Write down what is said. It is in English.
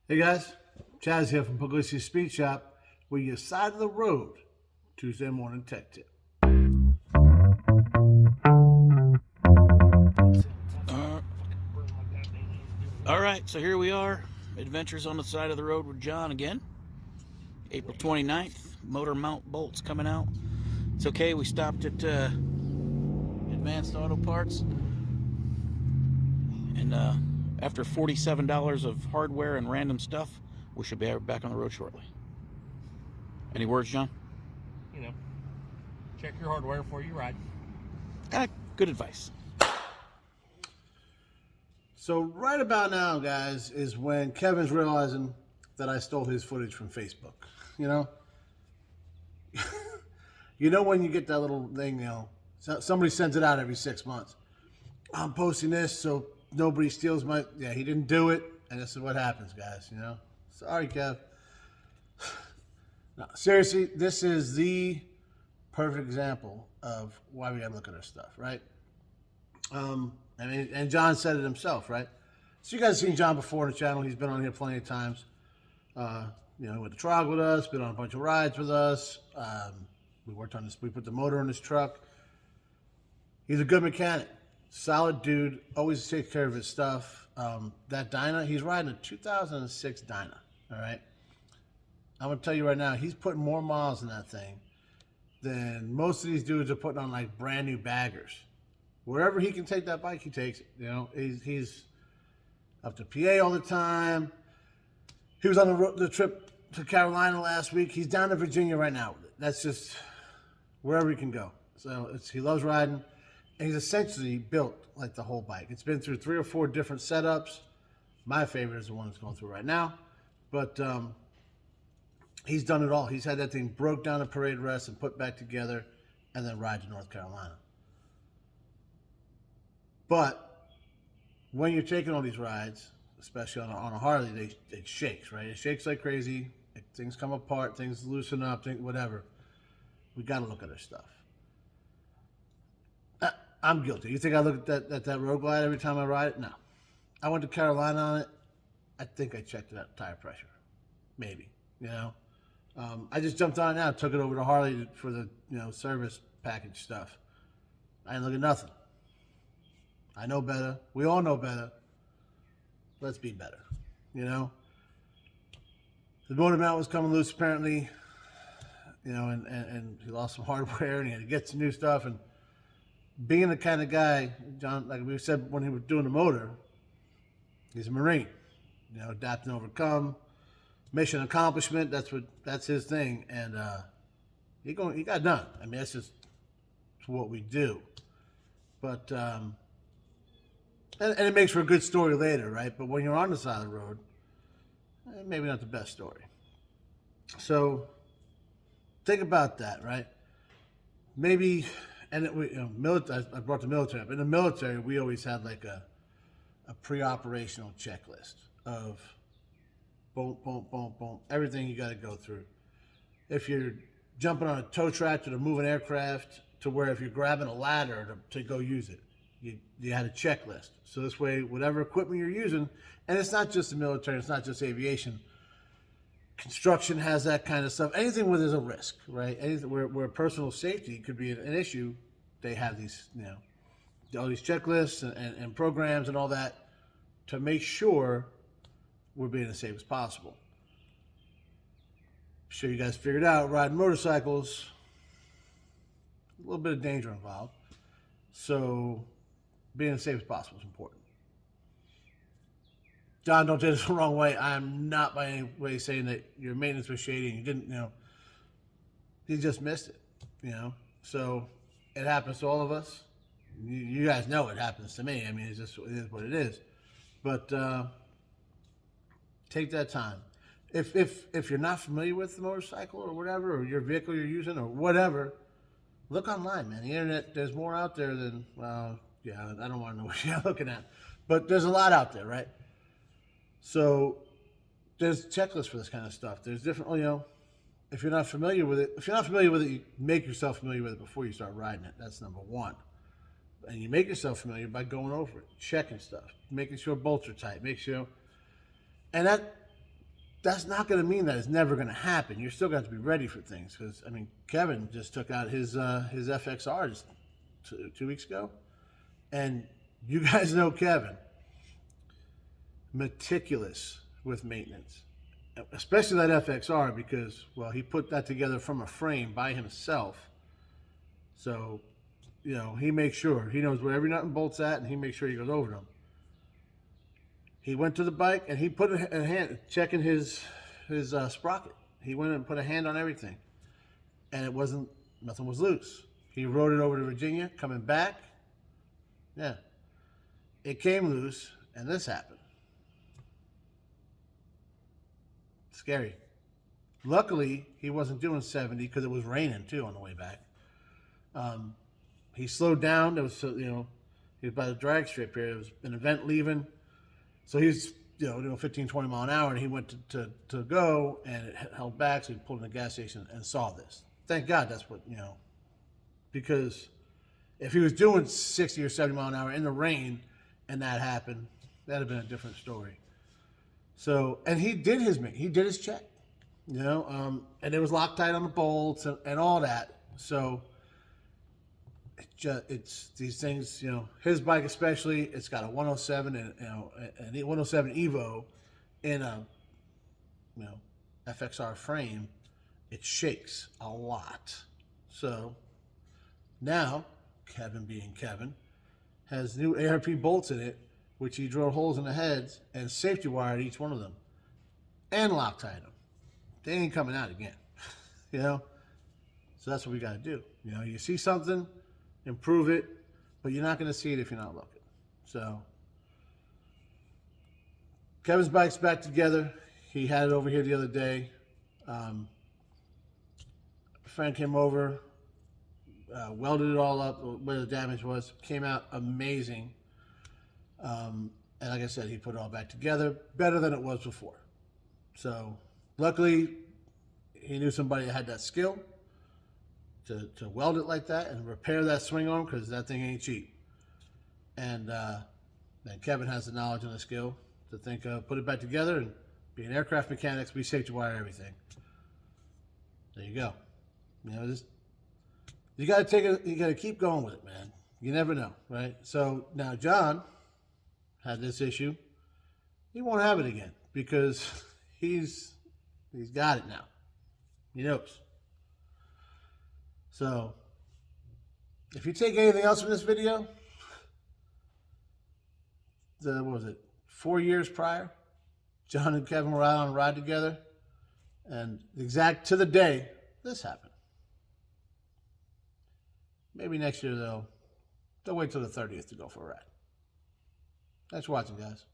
Hey guys, Chaz here from Pugliese Speed Shop, where your side of the road Tuesday morning tech tip. Uh, all right, so here we are. Adventures on the side of the road with John again. April 29th. Motor mount bolts coming out. It's okay, we stopped at Advanced Auto Parts. And after $47 of hardware and random stuff, we should be back on the road shortly. Any words, John? You know, check your hardware before you ride. Good advice. So right about now, guys, is when Kevin's realizing that I stole his footage from Facebook. You know, you know when you get that little thing, somebody sends it out every 6 months. I'm posting this so nobody steals my. Yeah, he didn't do it, and this is what happens, guys. You know, sorry, Kev. No, seriously, this is the perfect example of why we gotta look at our stuff, right? And John said it himself, right? So you guys have seen John before on the channel. He's been on here plenty of times. Went to Trog with us, been on a bunch of rides with us. We worked on this. We put the motor in his truck. He's a good mechanic, solid dude. Always takes care of his stuff. That Dyna, he's riding a 2006 Dyna. All right. I'm gonna tell you right now, he's putting more miles in that thing than most of these dudes are putting on like brand new baggers. Wherever he can take that bike, he takes it. You know, he's up to PA all the time. He was on the trip to Carolina last week. He's down to Virginia right now with it. That's just wherever he can go. So he loves riding, and he's essentially built like the whole bike. It's been through 3 or 4 different setups. My favorite is the one that's going through right now, but he's done it all. He's had that thing broke down at Parade Rest and put back together, and then ride to North Carolina. But when you're taking all these rides, especially on a Harley, it shakes, right? It shakes like crazy. Things come apart, things loosen up, whatever. We got to look at our stuff. I'm guilty. You think I look at that Road Glide every time I ride it? No. I went to Carolina on it. I think I checked it out, tire pressure. Maybe, you know. I just jumped on it now, took it over to Harley for the service package stuff. I didn't look at nothing. I know better. We all know better. Let's be better, you know. The motor mount was coming loose apparently, and he lost some hardware and he had to get some new stuff. And being the kind of guy, John, like we said when he was doing the motor, he's a Marine, adapt and overcome, mission accomplishment. That's his thing, and he got done. I mean, that's just what we do. But and it makes for a good story later, right? But when you're on the side of the road, maybe not the best story. So think about that, right? Maybe, and I brought the military up. In the military, we always had like a pre-operational checklist of boom, boom, boom, boom, everything you got to go through. If you're jumping on a tow tractor to move an aircraft, to where if you're grabbing a ladder to go use it, you had a checklist. So this way, whatever equipment you're using, and it's not just the military, it's not just aviation. Construction has that kind of stuff. Anything where there's a risk, right? Anything where personal safety could be an issue, they have these, all these checklists and programs and all that to make sure we're being as safe as possible. I'm sure you guys figured out riding motorcycles, a little bit of danger involved. So being as safe as possible is important. John, don't take this the wrong way. I'm not by any way saying that your maintenance was shady and you didn't, you just missed it, So it happens to all of us. You guys know it happens to me. I mean, it is what it is. But take that time. If you're not familiar with the motorcycle or whatever, or your vehicle you're using or whatever, look online, man. The internet, there's more out there than, yeah, I don't want to know what you're looking at. But there's a lot out there, right? So there's checklists for this kind of stuff. There's different, if you're not familiar with it, you make yourself familiar with it before you start riding it. That's number one. And you make yourself familiar by going over it, checking stuff, making sure bolts are tight, make sure, and that that's not going to mean that it's never going to happen. You're still going to have to be ready for things. Because, I mean, Kevin just took out his FXR just 2 weeks ago. And you guys know Kevin. Meticulous with maintenance. Especially that FXR because, well, he put that together from a frame by himself. So, you know, he makes sure. He knows where every nut and bolt's at, and he makes sure he goes over them. He went to the bike, and he put a hand, checking his sprocket. He went and put a hand on everything. And it wasn't, nothing was loose. He rode it over to Virginia, coming back. Yeah. It came loose, and this happened. Scary. Luckily, he wasn't doing 70 because it was raining too on the way back. He slowed down. There was, you know, he was by the drag strip here. There was an event leaving. So he's, you know, doing 15, 20 mile an hour, and he went to go, and it held back, so he pulled in the gas station and saw this. Thank God that's what, you know, because if he was doing 60 or 70 mile an hour in the rain and that happened, that'd have been a different story. So, and he did his check, you know, and it was Loctite on the bolts and all that. So it's these things, you know, his bike especially, it's got a 107 and, you know, an 107 Evo in a, you know, FXR frame. It shakes a lot. So now Kevin, being Kevin, has new ARP bolts in it, which he drilled holes in the heads and safety wired each one of them and Loctite them. They ain't coming out again, you know? So that's what we got to do. You know, you see something, improve it, but you're not going to see it if you're not looking. So Kevin's bike's back together. He had it over here the other day. A friend came over, welded it all up where the damage was, came out amazing. And like I said, he put it all back together better than it was before. So luckily, he knew somebody that had that skill to weld it like that and repair that swing arm, because that thing ain't cheap. And then Kevin has the knowledge and the skill to think of, put it back together and be an aircraft mechanic, be safe to wire everything. There you go. You know, just, you got to keep going with it, man. You never know, right? So now John had this issue. He won't have it again because he's got it now. He knows. So if you take anything else from this video, what was it, 4 years prior, John and Kevin were out on a ride together, and exact to the day, this happened. Maybe next year they'll wait till the 30th to go for a ride. Thanks for watching, guys.